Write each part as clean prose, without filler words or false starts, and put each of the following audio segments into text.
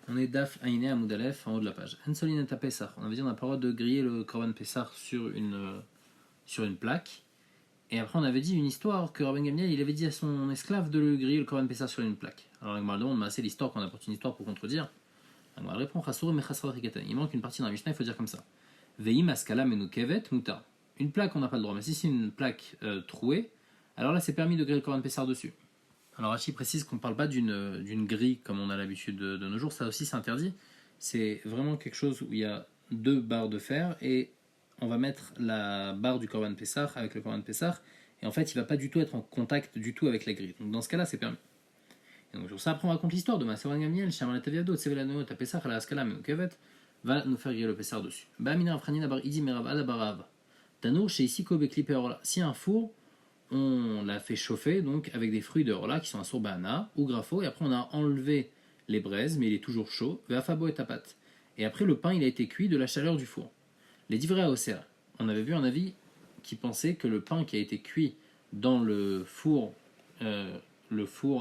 On est Daf Aïné à Moudalef en haut de la page. Ensolin et Pessah. On avait dit on n'a pas le droit de griller le Korban Pessah sur une plaque. Et après on avait dit une histoire que Rabban Gamliel il avait dit à son esclave de le griller le Korban Pessah sur une plaque. Alors la Gemara demande, mais c'est l'histoire qu'on apporte une histoire pour contredire. La Gemara répond Chassour mais Chassour Rikatan. Il manque une partie dans la Mishnah, il faut dire comme ça. Veim Askala Menu Kevet Muta. Une plaque on n'a pas le droit, mais si c'est une plaque trouée, alors là c'est permis de griller le Korban Pessah dessus. Alors Rachi précise qu'on ne parle pas d'une grille comme on a l'habitude de nos jours, ça aussi c'est interdit. C'est vraiment quelque chose où il y a deux barres de fer et on va mettre la barre du Korban Pessah avec le Korban Pessah et en fait il ne va pas du tout être en contact du tout avec la grille. Donc dans ce cas-là c'est permis. Et donc sur ça après on raconte l'histoire de Masewan Gamliel, Shaman Taviado, Tsevelano, Tapessah, à la Askala, Meukevet, va nous faire griller le Pessah dessus. Ba'amina Afranina Bar Idi Merav Adabarav. Tanour chez Isiko Beklipe Orla. Si un four on l'a fait chauffer donc avec des fruits de orla qui sont un sorbana ou grafo et après on a enlevé les braises mais il est toujours chaud, ve'afabo et tapat. Et après le pain il a été cuit de la chaleur du four. Les divrei aoser, on avait vu un avis qui pensait que le pain qui a été cuit dans le four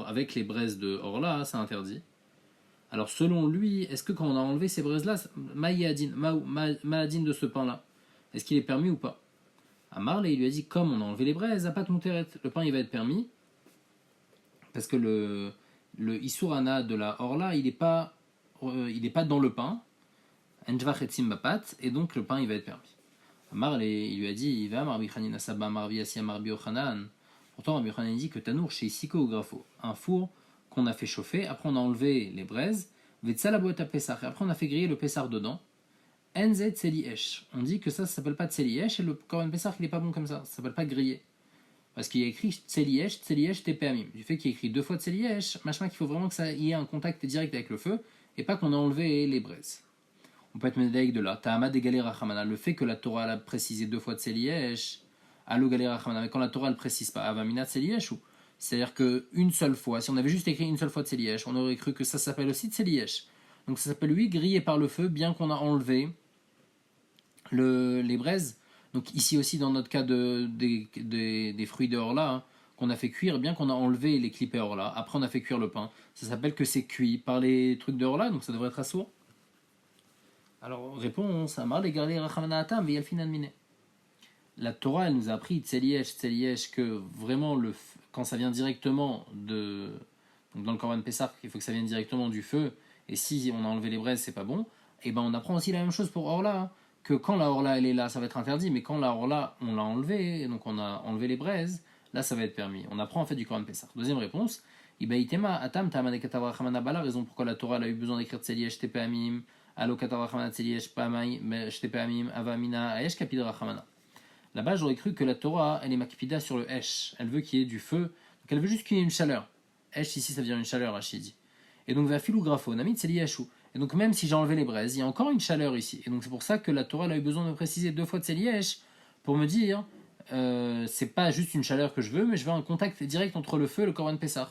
avec les braises de orla, c'est interdit. Alors selon lui, est-ce que quand on a enlevé ces braises là, ma'adin de ce pain là, est-ce qu'il est permis ou pas? Amarle, il lui a dit, comme on a enlevé les braises, à pas mouteret, le pain il va être permis, parce que le isurana de la orla, il n'est pas dans le pain, et donc le pain il va être permis. Amarle, il lui a dit, il va Marbi Khanina Saba, Marbi Asia, Marbi Ochanan. Pourtant, Rabbi Yochanan dit que Tanour chez Siko ou Grafo, un four qu'on a fait chauffer, après on a enlevé les braises, Vetsalabo et Pessar, et après on a fait griller le Pessar dedans. Enze Tseli Esh. On dit que ça s'appelle pas Tseli Esh et le Korban Pessah il est pas bon comme ça s'appelle pas grillé. Parce qu'il y a écrit Tseli Esh TPAMim. Du fait qu'il y a écrit deux fois Tseli Esh, machin qu'il faut vraiment que ça y ait un contact direct avec le feu et pas qu'on a enlevé les braises. On peut être médaille de là. Ta'amad et Galera Rachamana. Le fait que la Torah a précisé deux fois Tseli Esh, Allo Galera Rachamana. Mais quand la Torah ne précise pas Avamina Tseli Esh ou. C'est-à-dire qu'une seule fois, si on avait juste écrit une seule fois Tseli Esh, on aurait cru que ça s'appelle aussi Tseli Esh. Donc ça s'appelle lui grillé par le feu, bien qu'on a enlevé les braises. Donc ici aussi dans notre cas des fruits de orla hein, qu'on a fait cuire, bien qu'on a enlevé les clippés orla, après on a fait cuire le pain, ça s'appelle que c'est cuit par les trucs de orla, donc ça devrait être assourd. Alors réponse, Amar les garder rachamana atam veyalfinan mine. La Torah elle nous a appris tseliesh que vraiment quand ça vient directement donc dans le Korban Pessah, il faut que ça vienne directement du feu, et si on a enlevé les braises c'est pas bon. Et ben on apprend aussi la même chose pour orla. Hein, que quand la orla elle est là, ça va être interdit, mais quand la orla on l'a enlevée, et donc on a enlevé les braises, là ça va être permis. On apprend en fait du Korban Pessah. Deuxième réponse, Ibaitema atam tamane katavrachamana bala, raison pourquoi la Torah elle a eu besoin d'écrire Tseliyesh tepeamim, alo katavrachamana Tseliyesh tepeamim, avamina aesh kapidrachamana. Là-bas j'aurais cru que la Torah elle est makipida sur le esh, elle veut qu'il y ait du feu, donc elle veut juste qu'il y ait une chaleur. Esh ici ça veut dire une chaleur, Rachidi. Et donc va filou grafo, namit Tseliyesh. Et donc même si j'ai enlevé les braises, il y a encore une chaleur ici. Et donc c'est pour ça que la Torah a eu besoin de préciser deux fois de Tseliyesh pour me dire c'est pas juste une chaleur que je veux, mais je veux un contact direct entre le feu et le Korban Pessah.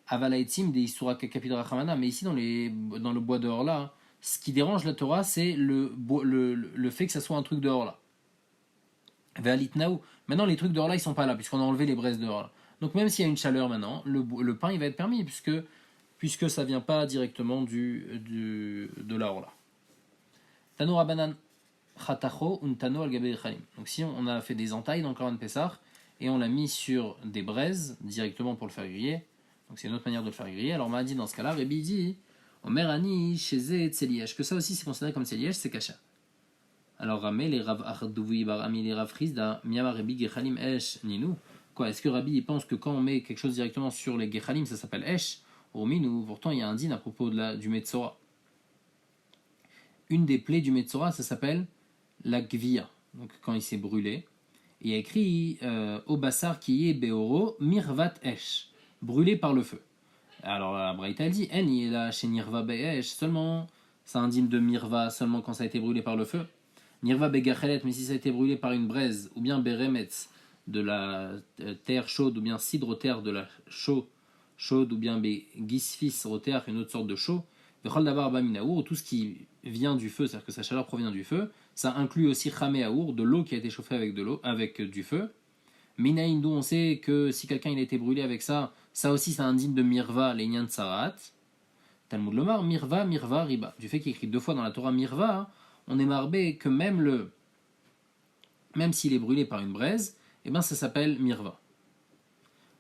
Avalaïtim des Isura Kapidra Hamana, mais ici dans le bois de Horla, ce qui dérange la Torah c'est le fait que ça soit un truc de Horla. Maintenant les trucs de Horla ils sont pas là puisqu'on a enlevé les braises de Horla. Donc même s'il y a une chaleur maintenant, le pain il va être permis puisque ça vient pas directement de la orla. Tano rabanan chatacho un tano al gabe chalim. Donc si on a fait des entailles dans le Korban Pessah et on l'a mis sur des braises directement pour le faire griller, donc c'est une autre manière de le faire griller. Alors on m'a dit dans ce cas-là, Rabbi dit, Omer ani sheze tseliyesh, que ça aussi c'est considéré comme tseliyesh, c'est kasha. Alors Ramé les Rav Ardouvi bar Ami les Rav Frisda miyama Rabbi gechalim esh ninu. Quoi, est-ce que Rabbi il pense que quand on met quelque chose directement sur les gechalim ça s'appelle esh? Ou pourtant il y a un din à propos du Metzora. Une des plaies du Metzora, ça s'appelle la gvia, donc quand il s'est brûlé. Et il y a écrit au bassar qui est beoro mirvat esh, brûlé par le feu. Alors la Braïta dit en il est là chez nirva be'esh, seulement ça indigne de mirva seulement quand ça a été brûlé par le feu. Nirva begachelet, mais si ça a été brûlé par une braise, ou bien beremetz, de la terre chaude, ou bien cidre terre de la chaude, ou bien gisfis rotéach, une autre sorte de chaud, tout ce qui vient du feu, c'est-à-dire que sa chaleur provient du feu, ça inclut aussi chaméaour, de l'eau qui a été chauffée avec du feu. Minaïn, d'où on sait que si quelqu'un il a été brûlé avec ça, ça aussi ça indigne de mirva, les de sarat. Talmud Lomar, Mirva, Mirva, Riba. Du fait qu'il écrit deux fois dans la Torah Mirva, on est marbé que même s'il est brûlé par une braise, eh ben ça s'appelle Mirva.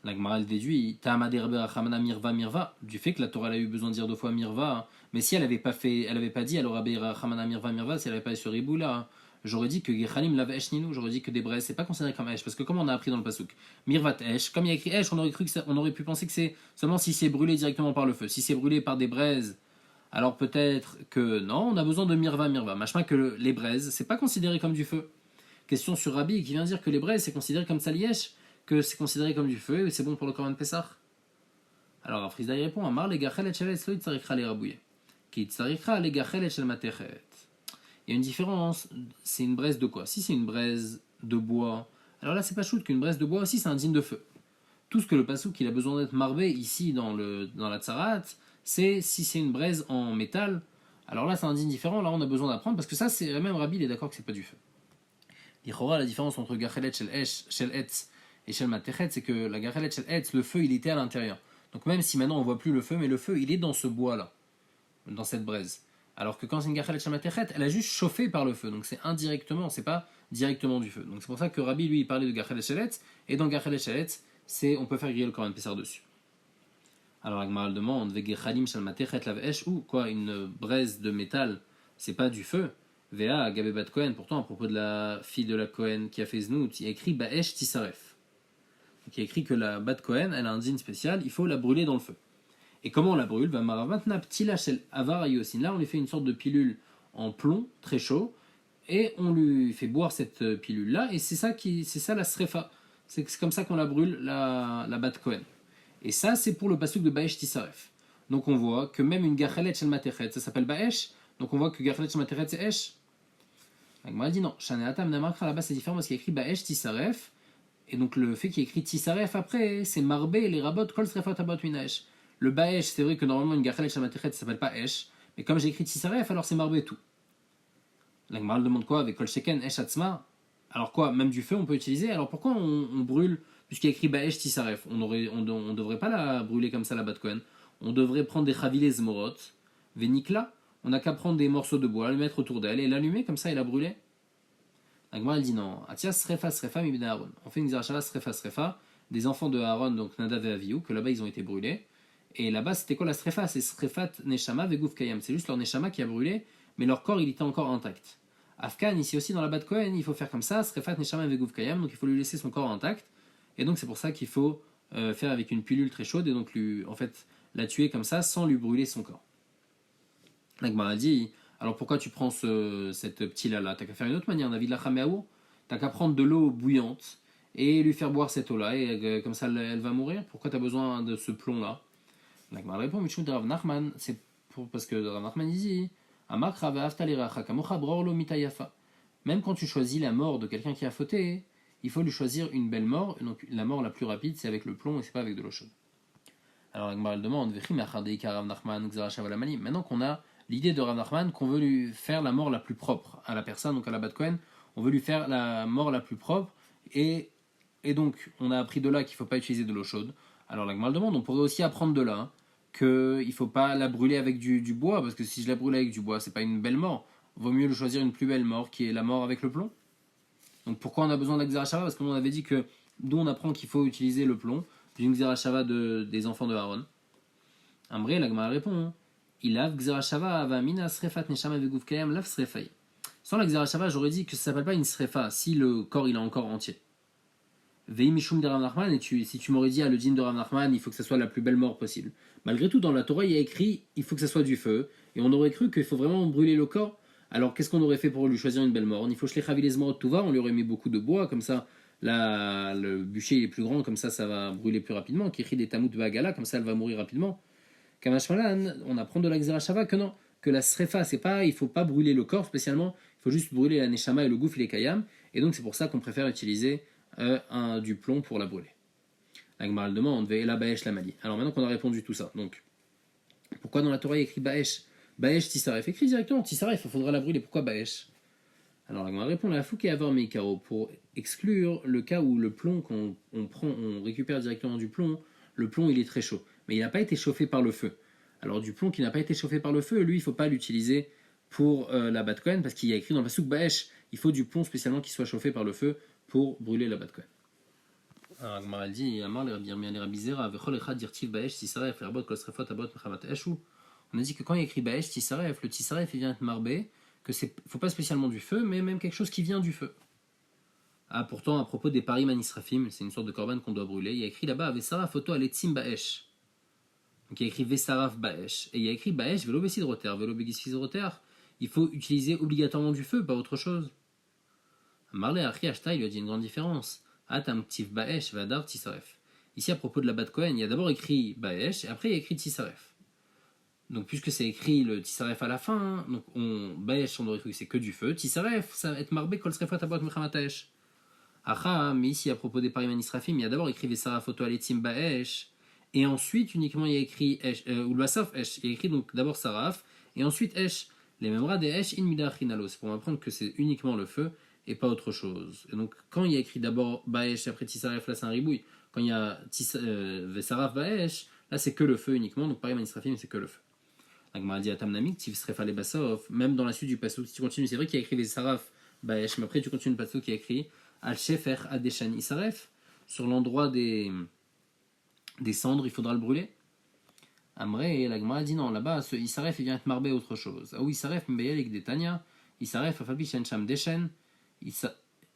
La Gemara déduit Mirva Mirva du fait que la Torah a eu besoin de dire deux fois Mirva, mais si elle n'avait pas dit alors Rabbi Rachamana Mirva Mirva, si elle n'avait pas ce ribou là, j'aurais dit que Gechalim lave Esh Ninu, j'aurais dit que des braises c'est pas considéré comme Esh, parce que comme on a appris dans le pasuk, Mirvat Esh, comme il y a écrit Esh, on aurait pu penser que c'est seulement si c'est brûlé directement par le feu. Si c'est brûlé par des braises, alors peut-être que non, on a besoin de Mirva Mirva. Machma que les braises, c'est pas considéré comme du feu. Question sur Rabbi qui vient dire que les braises c'est considéré comme Saliesh, que c'est considéré comme du feu et c'est bon pour le Korban Pessah. Alors Afrizda y répond Amar les gachel et shelet lo yitzarichra les rabouye. Ki yitzarichra les gachel et shel matechet. Il y a une différence, c'est une braise de quoi? Si c'est une braise de bois, alors là c'est pas shoot qu'une braise de bois aussi c'est un digne de feu. Tout ce que le pasouk il a besoin d'être marbé ici dans la tsarat, c'est si c'est une braise en métal, alors là c'est un digne différent, là on a besoin d'apprendre parce que ça c'est même Rabbi il est d'accord que c'est pas du feu. La différence entre gachelet shel etz et shel matechet, c'est que la gachelet shel etz, le feu il était à l'intérieur. Donc même si maintenant on voit plus le feu, mais le feu il est dans ce bois là, dans cette braise. Alors que quand c'est une gachelet shel matechet, elle a juste chauffé par le feu, donc c'est indirectement, c'est pas directement du feu. Donc c'est pour ça que Rabbi lui il parlait de gachelet shel etz, et dans gachelet shel etz, on peut faire griller le Korban Pessah dessus. Alors la Gemara demande vegechalim shel matechet lav esh, ou quoi, une braise de métal, c'est pas du feu. Véa, Gabé Bat Cohen, pourtant à propos de la fille de la Cohen qui a fait Znout, il y a écrit Baesh Tisaref. Donc il y a écrit que la Bat Cohen, elle a un digne spécial, il faut la brûler dans le feu. Et comment on la brûle? Là, on lui fait une sorte de pilule en plomb, très chaud, et on lui fait boire cette pilule-là, et c'est ça la srefa. C'est comme ça qu'on la brûle, la Bat Cohen. Et ça, c'est pour le pasuk de Baesh Tisaref. Donc on voit que même une Gachelet Shel Matechet, ça s'appelle Baesh, donc on voit que Gachelet Shel Matechet c'est Esh. La Gemara dit non, Shaneatam Namakra là-bas c'est différent parce qu'il y a écrit Baesh Tisaref, et donc le fait qu'il y ait écrit Tisaref après, c'est Marbé, les rabot, Kol Srefot Abot Minaesh. Le Baesh, c'est vrai que normalement une Gachelet Shel Matechet ça s'appelle pas Esh, mais comme j'ai écrit Tisaref, alors c'est Marbé tout. La Gemara demande quoi avec Kol Sheken Esh Atzma? Alors quoi, même du feu on peut utiliser, alors pourquoi on brûle, puisqu'il y a écrit Baesh Tisaref, on devrait pas la brûler comme ça la Bat Kohen, on devrait prendre des Chavilés Zmorot, Venikla. On n'a qu'à prendre des morceaux de bois, le mettre autour d'elle et l'allumer comme ça et la brûler. La Gemara elle dit non. Atia srefa srefa mi ben Aaron. On fait une zerachava srefa srefa des enfants de Aaron, donc Nadav et Avihu, que là-bas ils ont été brûlés. Et là-bas c'était quoi la srefa? C'est srefat neshama vegouf kayam. C'est juste leur neshama qui a brûlé, mais leur corps il était encore intact. Afkan ici aussi dans la Bat Kohen il faut faire comme ça srefat neshama vegouf kayam, donc il faut lui laisser son corps intact. Et donc c'est pour ça qu'il faut faire avec une pilule très chaude et donc la tuer comme ça sans lui brûler son corps. La Gemara dit, alors pourquoi tu prends cette petite-là? T'as qu'à faire une autre manière, David Lachameaou. T'as qu'à prendre de l'eau bouillante et lui faire boire cette eau-là, et comme ça elle va mourir. Pourquoi t'as besoin de ce plomb-là? La Gemara répond, Michou de Rav Nachman, c'est parce que Rav Nachman dit, Amak Ravav Taliracha Kamocha Brorlo Mitayafa. Même quand tu choisis la mort de quelqu'un qui a fauté, il faut lui choisir une belle mort, donc la mort la plus rapide, c'est avec le plomb et c'est pas avec de l'eau chaude. Alors la Gemara demande, maintenant qu'on a l'idée de Rav Nachman qu'on veut lui faire la mort la plus propre à la personne, donc à la Bat Kohen, on veut lui faire la mort la plus propre, et donc on a appris de là qu'il ne faut pas utiliser de l'eau chaude. Alors la Gemara demande, on pourrait aussi apprendre de là qu'il ne faut pas la brûler avec du bois, parce que si je la brûle avec du bois, c'est pas une belle mort. Vaut mieux choisir une plus belle mort, qui est la mort avec le plomb. Donc pourquoi on a besoin d'Akzerachava? Parce qu'on avait dit que d'où on apprend qu'il faut utiliser le plomb, d'une Xerachava des enfants de Aaron. Ambré, la Gemara répond, Ilav Xerachava avamina srefat neshama vegouf kayam lav srefai. Sans la Xerachava, j'aurais dit que ça s'appelle pas une srefa si le corps il est encore entier. Vei mishum de Rav Nachman, et si tu m'aurais dit le dîme de Rav Nachman, il faut que ça soit la plus belle mort possible. Malgré tout, dans la Torah, il y a écrit il faut que ça soit du feu, et on aurait cru qu'il faut vraiment brûler le corps. Alors qu'est-ce qu'on aurait fait pour lui choisir une belle mort? Il faut shler chavilezmorot tuva, on lui aurait mis beaucoup de bois, comme ça le bûcher est plus grand, comme ça va brûler plus rapidement. Qui écrit des tamout bagala, comme ça elle va mourir rapidement. Kamashmalan, on apprend de la Xerashava que non, que la srefa, c'est pas, il faut pas brûler le corps spécialement, il faut juste brûler la neshama et le gouf, il est kayam, et donc c'est pour ça qu'on préfère utiliser du plomb pour la brûler. La Gemara demande, ve'ela baesh la mali. Alors maintenant qu'on a répondu tout ça, donc pourquoi dans la Torah il y a écrit baesh? Baesh tisaref, écrit directement tisaref, il faudra la brûler, pourquoi baesh? Alors la Gemara répond, la fouke avoir meikaro, pour exclure le cas où le plomb on récupère directement du plomb, le plomb il est très chaud, mais il n'a pas été chauffé par le feu. Alors du plomb qui n'a pas été chauffé par le feu, lui, il ne faut pas l'utiliser pour la bat Kohen, parce qu'il y a écrit dans le pasuk Baesh, il faut du plomb spécialement qui soit chauffé par le feu pour brûler la bat Kohen. Alors Agmara dit, Amar les Rabbi Zera, Vechol Echad dirtiv Baesh Tisaref, Rabot Kol Srefot Abot Mechavat Eshu. On a dit que quand il y a écrit Baesh Tisaref, le Tisaref il vient être marbé, que c'est faut pas spécialement du feu, mais même quelque chose qui vient du feu. Ah, pourtant, à propos des parim anisrafim, c'est une sorte de korban qu'on doit brûler, il y a écrit là-bas Vesaraf Oto Aletzim Baesh. Donc il y a écrit Vesaraf Baesh, et il y a écrit Baesh Velo Besidroter, Velo Begisfisroter. Il faut utiliser obligatoirement du feu, pas autre chose. Marley Achi Ashta, il lui a dit une grande différence. Atam Tiv Baesh Vadar Tisaref. Ici, à propos de la bat Kohen, il y a d'abord écrit Baesh, et après il y a écrit Tisaref. Donc, puisque c'est écrit le Tisaref à la fin, donc Baesh, on aurait cru que c'est que du feu. Tisaref, ça va être marbé Kol Srefot Abot Mechamataesh. Acha, mais ici, à propos des parim anisrafim, il y a d'abord écrit Vesaraf Oto Aletzim Baesh, et ensuite, uniquement, il y a écrit Esh, ou le Basaf Esh. Il y a écrit donc d'abord Saraf, et ensuite Esh. Les mêmes des Esh in Midachinalo. C'est pour m'apprendre que c'est uniquement le feu et pas autre chose. Et donc, quand il y a écrit d'abord Baesh et après Tisaref, là c'est un ribouille. Quand il y a Vesaraf Baesh, là c'est que le feu uniquement. Donc, pareil, Manisrafim, c'est que le feu. L'Agmara dit à Tamnamik, Tivsrefa le Basaf, même dans la suite du passage, si tu continues, c'est vrai qu'il y a écrit Vesaraf Baesh, mais après tu continues le passage qui a écrit Al Shefer Adeshan Isaref, sur l'endroit des cendres, il faudra le brûler. Amré, la Gemara dit non, là-bas, ce Isaref, il vient être marbé autre chose. Ah oui, Isaref, Mbeyalik de Tanya, Isaref, Afalpi Shen Sham Deshen,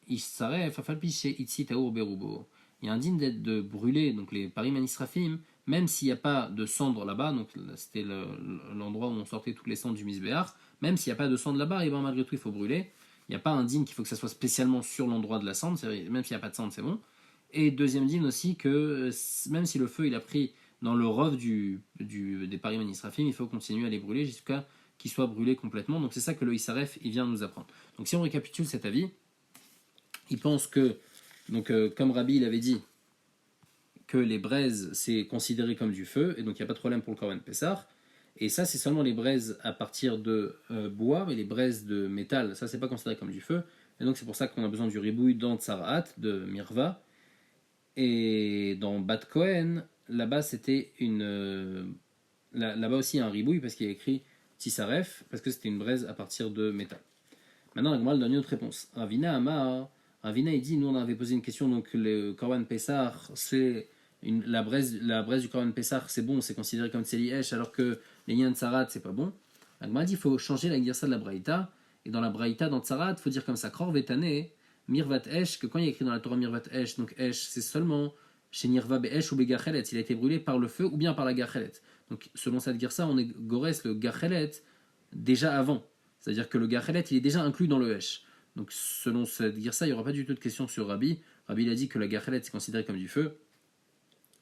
Isaref, Afalpi She Itzi Taour Berubo. Il y a un digne d'être de brûler, donc les parim anisrafim, même s'il n'y a pas de cendre là-bas, donc c'était l'endroit où on sortait toutes les cendres du Misbéar, même s'il n'y a pas de cendre là-bas, et bien malgré tout, il faut brûler. Il n'y a pas un digne qu'il faut que ça soit spécialement sur l'endroit de la cendre, même s'il n'y a pas de cendre, c'est bon. Et deuxième digne aussi, que même si le feu il a pris dans le rov des parim anisrafim, il faut continuer à les brûler jusqu'à qu'ils soient brûlés complètement. Donc c'est ça que le Isaref il vient nous apprendre. Donc si on récapitule cet avis, il pense que, donc comme Rabbi il avait dit, que les braises c'est considéré comme du feu, et donc il n'y a pas de problème pour le Korban Pessah. Et ça c'est seulement les braises à partir de bois, mais les braises de métal, ça c'est pas considéré comme du feu. Et donc c'est pour ça qu'on a besoin du ribouille dans Tsaraat, de Mirva. Et dans Bat Kohen, là-bas c'était là-bas aussi un ribouille parce qu'il y a écrit Tisaref, parce que c'était une braise à partir de métal. Maintenant la Gemara donne une autre réponse. Ravina Amar, Ravina il dit, nous on avait posé une question, donc le Korban Pessah c'est la braise du Korban Pessah c'est bon, c'est considéré comme Tseli Esh, alors que les Nyan Tsarat c'est pas bon. La Gemara dit il faut changer la girsa de la Braïta, et dans la Braïta, dans Tsarat, il faut dire comme ça, Kror Vetane, Mirvat Esh, que quand il y a écrit dans la Torah Mirvat Esh, donc Esh, c'est seulement chez Nirva Be'esh ou Begachelet, il a été brûlé par le feu ou bien par la Gachelet. Donc selon cette girsa, on est Gores le Gachelet déjà avant. C'est-à-dire que le Gachelet, il est déjà inclus dans le Esh. Donc selon cette girsa, il n'y aura pas du tout de question sur Rabbi. Rabbi il a dit que la Gachelet c'est considéré comme du feu.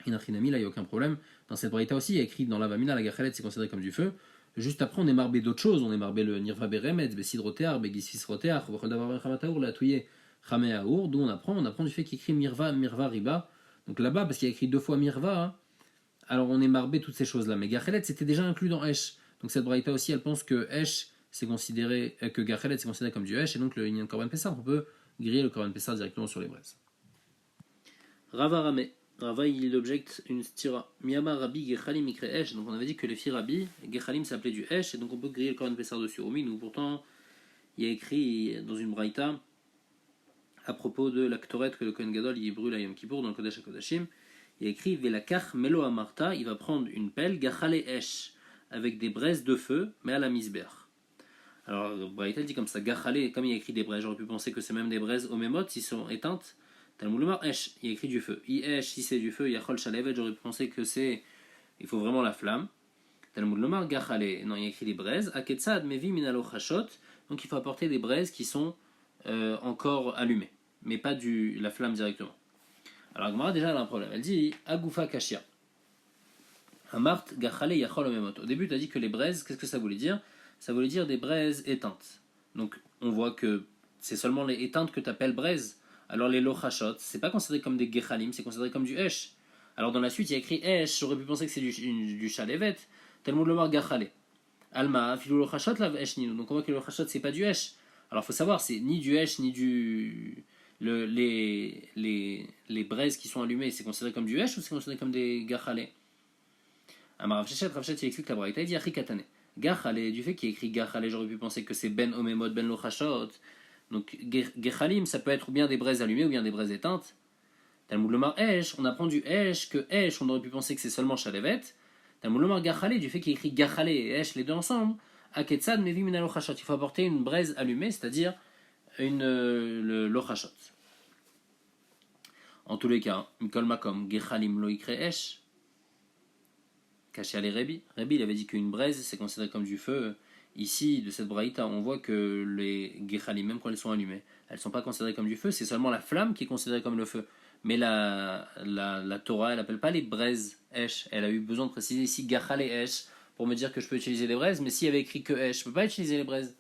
Inachinami, là il n'y a aucun problème. Dans cette braïta aussi, il y a écrit dans la Vamina, la Gachelet c'est considéré comme du feu. Juste après, on est marbé d'autres choses. On est marbé le Nirva Beremet, Besidrotear, Begisfisrotear, Vocholdavar Chamataour, la Touye. Chameaour, d'où on apprend du fait qu'il écrit Mirva Riba. Donc là-bas, parce qu'il y a écrit 2 fois Mirva, hein, alors on est marbé toutes ces choses-là. Mais Gachelet, c'était déjà inclus dans Esh. Donc cette braïta aussi, elle pense que Esh, c'est considéré, que Gachelet, c'est considéré comme du Esh, et donc le Inyan Korban Pessah, on peut griller le Korban Pessah directement sur les braises. Rava Rame. Rava, il objecte une stira. Miyama Rabbi Gechalim Mikre Esh. Donc on avait dit que les filles Rabbi, Gechalim s'appelait du Esh, et donc on peut griller le Korban Pessah dessus. Omi, donc pourtant, il y a écrit dans une braïta, à propos de la Ktoret que le Kohen Gadol il brûle à Yom Kippour dans le Kodesh HaKodashim, il écrit Velakach Melo Amarta, il va prendre une pelle Gachale Esh avec des braises de feu, mais à la misber. Alors Braïta dit comme ça, Gachale, comme il y a écrit des braises, j'aurais pu penser que c'est même des braises Omemot, s'ils sont éteintes. Talmud Lomar Esh, il y a écrit du feu. I Esh, si c'est du feu, Yachol Shalevet, j'aurais pu penser que c'est. Il faut vraiment la flamme. Talmud Lomar Gachale, non, il y a écrit des braises. Aketsad Mevi Minalo Chashot, donc il faut apporter des braises qui sont encore allumée, mais pas la flamme directement. Alors Agmara déjà elle a un problème. Elle dit Agoufa Kashia. Amart Gachale Yachol Omemot. Au début tu as dit que les braises, qu'est-ce que ça voulait dire? Ça voulait dire des braises éteintes. Donc on voit que c'est seulement les éteintes que tu appelles braises. Alors les lochashot, c'est pas considéré comme des gechalim, c'est considéré comme du esh. Alors dans la suite il y a écrit esh, j'aurais pu penser que c'est du chalevet. Tellement le mot gachale. Alma, filou lochashot la esh ninu. Donc on voit que le lochashot c'est pas du esh. Alors il faut savoir, c'est ni du esh ni du. Les braises qui sont allumées, c'est considéré comme du esh ou c'est considéré comme des gachale? Amar Rav Shechet, il explique la braïta, il dit Achri Katane. Gachale, du fait qu'il écrit Gachale, j'aurais pu penser que c'est Ben Omemot, Ben Lochashot. Donc Gechalim, ça peut être ou bien des braises allumées ou bien des braises éteintes. Talmud Lomar Esh, on apprend du Esh, que Esh, on aurait pu penser que c'est seulement Shalevet. Talmud Lomar Gachale, du fait qu'il écrit Gachale et Esh, les deux ensemble. Aketsad Mevi Mina Lochashot, il faut apporter une braise allumée, c'est-à-dire le Lochashot. En tous les cas, Mikol Makom, Gechalim Lo Ikre Esh. Caché à les Rebi. Rebi, il avait dit qu'une braise, c'est considéré comme du feu. Ici, de cette braïta, on voit que les gechalim, même quand elles sont allumées, elles ne sont pas considérées comme du feu, c'est seulement la flamme qui est considérée comme le feu. Mais la Torah, elle n'appelle pas les braises esh. Elle a eu besoin de préciser ici gachal et esh pour me dire que je peux utiliser les braises, mais s'il y avait écrit que esh, je ne peux pas utiliser les braises.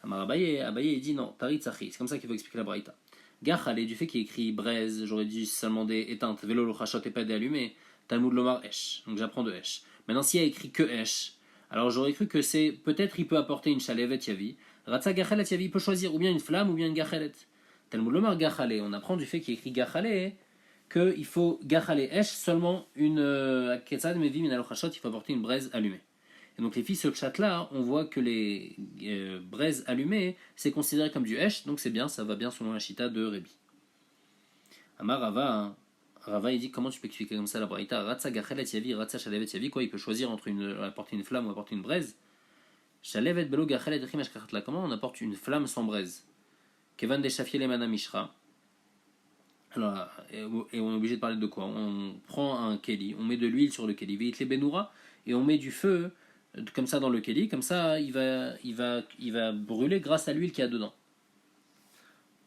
Amar Abaye, il dit non, tarit sachi, c'est comme ça qu'il faut expliquer la braïta. Gachal, du fait qu'il écrit braise, j'aurais dit seulement des éteintes, vélo lo chachot et pas des allumées. Talmud Lomar Esh, donc j'apprends de Esh. Maintenant, s'il y a écrit que Esh, alors j'aurais cru que c'est, peut-être il peut apporter une chalevet yavi. Ratsa gachalet yavi, il peut choisir ou bien une flamme ou bien une gachalet. Talmud Lomar Gachale, on apprend du fait qu'il écrit Gachale, qu'il faut Gachale Esh, seulement une Ketzad Mevi Minalochashot, il faut apporter une braise allumée. Et donc les filles, ce chat-là, on voit que les braises allumées, c'est considéré comme du Esh, donc c'est bien, ça va bien selon la chita de Rebi. Amar Rava, Rava, il dit comment tu peux expliquer comme ça la braïta. Ratsa gachelet yavi, ratsa shalevet yavi, quoi, il peut choisir entre apporter une flamme ou apporter une braise. Shalevet belo gachelet rimash kachatla, comment on apporte une flamme sans braise. Kevan de shafiel emana mishra. Alors, et on est obligé de parler de quoi. On prend un keli, on met de l'huile sur le keli, veit le benoura, et on met du feu comme ça dans le keli, comme ça il va brûler grâce à l'huile qu'il y a dedans.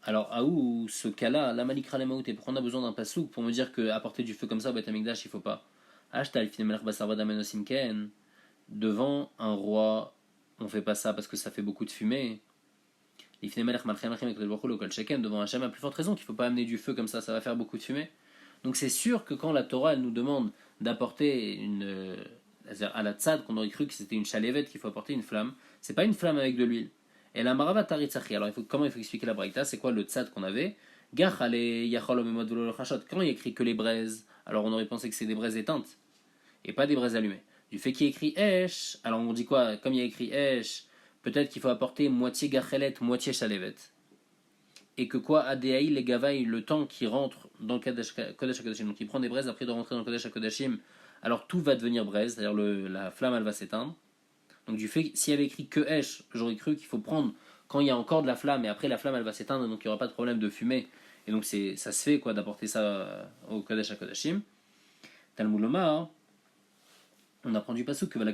Alors, à où ce cas-là, la malikra le maout, et pourquoi on a besoin d'un pasouk pour me dire qu'apporter du feu comme ça au Beth Amikdash, il faut pas. Ashtal finemelach basarvada menosimken, devant un roi, on fait pas ça parce que ça fait beaucoup de fumée. Devant Hachem, à plus forte raison qu'il faut pas amener du feu comme ça va faire beaucoup de fumée. Donc c'est sûr que quand la Torah elle nous demande d'apporter à la tzad, qu'on aurait cru que c'était une chalévette qu'il faut apporter une flamme, c'est pas une flamme avec de l'huile. Et la marava taritzachi. Alors comment il faut expliquer la braïta? C'est quoi le tzad qu'on avait? Gachale yachol omemot velo lochashot. Quand il y a écrit que les braises, alors on aurait pensé que c'est des braises éteintes et pas des braises allumées. Du fait qu'il y a écrit esh, alors on dit quoi? Comme il y a écrit esh, peut-être qu'il faut apporter moitié gachelet, moitié chalévet. Et que quoi, Adéaï, les gavaï, le temps qui rentre dans le Kodesh HaKodashim, donc il prend des braises, après de rentrer dans le Kodesh HaKodashim, alors tout va devenir braise, c'est-à-dire la flamme elle va s'éteindre. Donc du fait, s'il y avait écrit que Esh, j'aurais cru qu'il faut prendre quand il y a encore de la flamme, et après la flamme elle va s'éteindre, donc il n'y aura pas de problème de fumée. Et donc ça se fait quoi d'apporter ça au Kodesh HaKodashim. Talmud Lomar, on apprend du pasuk que on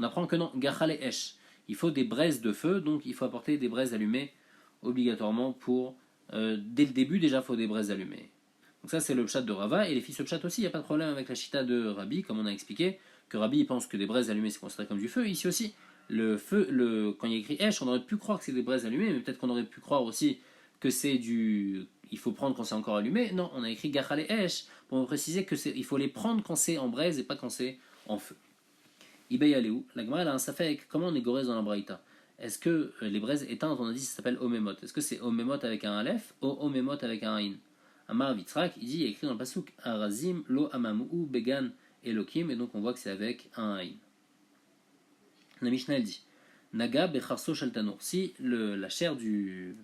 apprend que non, gachale esh. Il faut des braises de feu, donc il faut apporter des braises allumées obligatoirement pour dès le début déjà il faut des braises allumées. Donc ça c'est le pshat de Rava et les filles ce pshat aussi, il n'y a pas de problème avec la chita de Rabbi comme on a expliqué que Rabbi il pense que des braises allumées c'est considéré comme du feu. Ici aussi le feu, quand il y a écrit esh, on aurait pu croire que c'est des braises allumées, mais peut-être qu'on aurait pu croire aussi que c'est il faut prendre quand c'est encore allumé. Non, on a écrit gachale esh pour me préciser que il faut les prendre quand c'est en braise et pas quand c'est en feu. Ibey Aléou, la Gemara a un safek, comment on est gorez dans la braïta? Est-ce que les braises éteintes, on a dit, ça s'appelle omemot? Est-ce que c'est omemot avec un alef ou omemot avec un aïn? Amar Vitzrak, il dit, il y a écrit dans le pasuk, Arazim lo amamu began elokim, et donc on voit que c'est avec un aïn. La Mishnah elle dit, Naga becharso shaltanour, si la chair du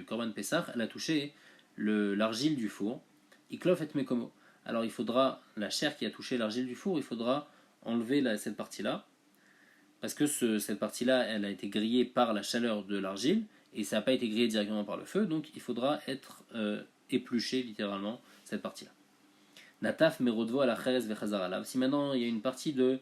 korban Pessah, elle a touché l'argile du four, iklof et mekomo. Alors il faudra, la chair qui a touché l'argile du four, il faudra enlever cette partie-là, parce que cette partie-là, elle a été grillée par la chaleur de l'argile, et ça n'a pas été grillé directement par le feu, donc il faudra être épluché littéralement, cette partie-là. Nataf merodvo à la cherez vechazaralav. Si maintenant il y a une partie du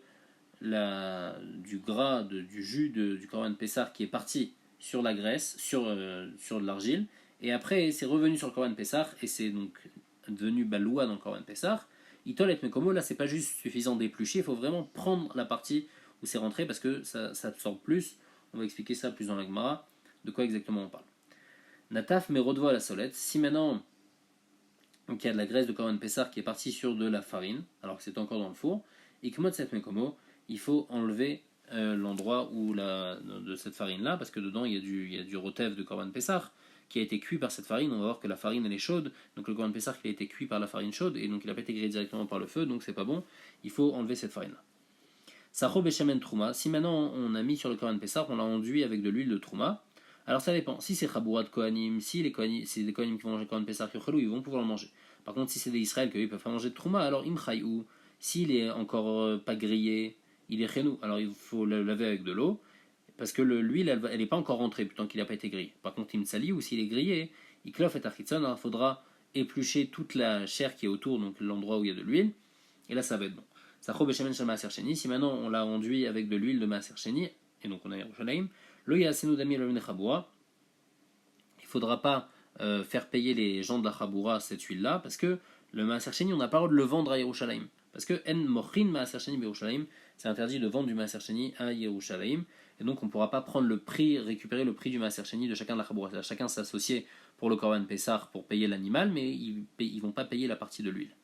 gras, du jus du korban Pessah qui est parti sur la graisse, sur de l'argile, et après c'est revenu sur le korban Pessah, et c'est donc devenu baloua dans le korban Pessah, Itol et Mekomo, là c'est pas juste suffisant d'éplucher, il faut vraiment prendre la partie où c'est rentré parce que ça absorbe plus. On va expliquer ça plus dans la Gemara, de quoi exactement on parle. Nataf merodvo à la solette, si maintenant donc il y a de la graisse de korban Pessah qui est partie sur de la farine, alors que c'est encore dans le four, Ikmot set Mekomo, il faut enlever l'endroit de cette farine là, parce que dedans il y a du rotev de korban Pessah qui a été cuit par cette farine, on va voir que la farine elle est chaude, donc le Corban Pessah il a été cuit par la farine chaude, et donc il n'a pas été grillé directement par le feu, donc c'est pas bon, il faut enlever cette farine-là. Sacho Beshemen Trouma, si maintenant on a mis sur le Corban Pessah, on l'a enduit avec de l'huile de Trouma, alors ça dépend, si c'est Chabourat Kohanim, si c'est des Kohanim qui vont manger Corban Pessah, ils vont pouvoir le manger. Par contre, si c'est des Israël qu'ils peuvent pas manger de Trouma, alors Imchaïou, s'il est encore pas grillé, il est Chenou, alors il faut le laver avec de l'eau, parce que l'huile, elle n'est pas encore rentrée, tant qu'il n'a pas été grillé. Par contre, Imtsali, ou s'il est grillé, Iklof et Architson, il faudra éplucher toute la chair qui est autour, donc l'endroit où il y a de l'huile, et là ça va être bon. Sacho Beshemen Shel Maaser Sheni, si maintenant on l'a enduit avec de l'huile de Maaser Sheni, et donc on a Yerushalayim, Lo Yasenu Dami Elohim Chaboura, il ne faudra pas faire payer les gens de la Chaboura cette huile-là, parce que le Maaser Sheni, on n'a pas le droit de le vendre à Yerushalayim. Parce que En Mochin Maaser Sheni Yerushalayim, c'est interdit de vendre du Maaser Sheni à Yerushalayim, et donc on ne pourra pas prendre le prix, récupérer le prix du Maaser Sheni de chacun de la Chaboura. Chacun s'associer pour le Corban Pessah pour payer l'animal, mais ils ne vont pas payer la partie de l'huile.